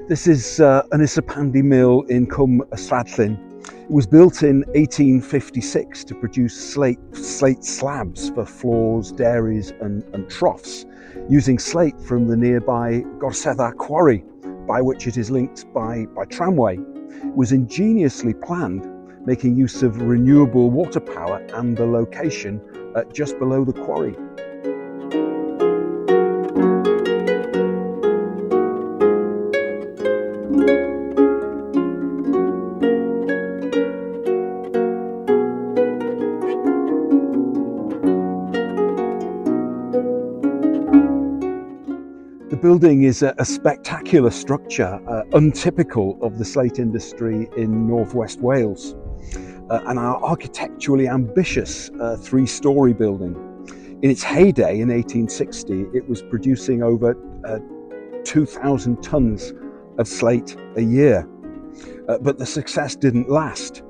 This is Ynys y Pandy Mill in Cwm y Stradlin. It was built in 1856 to produce slate slabs for floors, dairies and troughs, using slate from the nearby Gorsedda quarry, by which it is linked by tramway. It was ingeniously planned, making use of renewable water power and the location just below the quarry. The building is a spectacular structure, untypical of the slate industry in northwest Wales, and an architecturally ambitious three-storey building. In its heyday in 1860, it was producing over 2,000 tonnes of slate a year, but the success didn't last.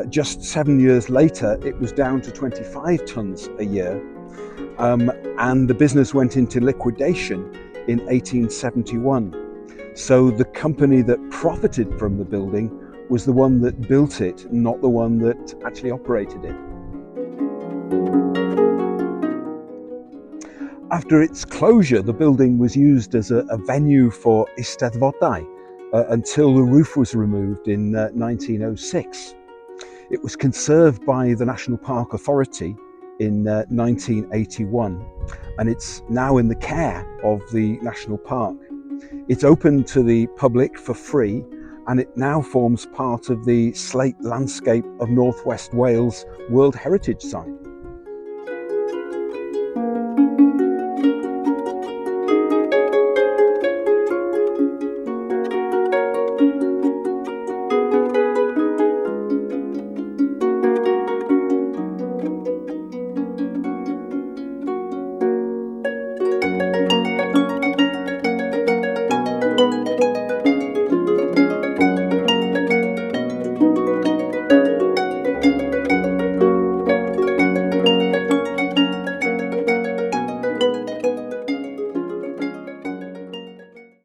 Just 7 years later, it was down to 25 tonnes a year, and the business went into liquidation in 1871. So the company that profited from the building was the one that built it, not the one that actually operated it. After its closure, the building was used as a venue for Eisteddfodau until the roof was removed in 1906. It was conserved by the National Park Authority in 1981, and it's now in the care of the National Park. It's open to the public for free, and it now forms part of the Slate Landscape of North West Wales World Heritage Site.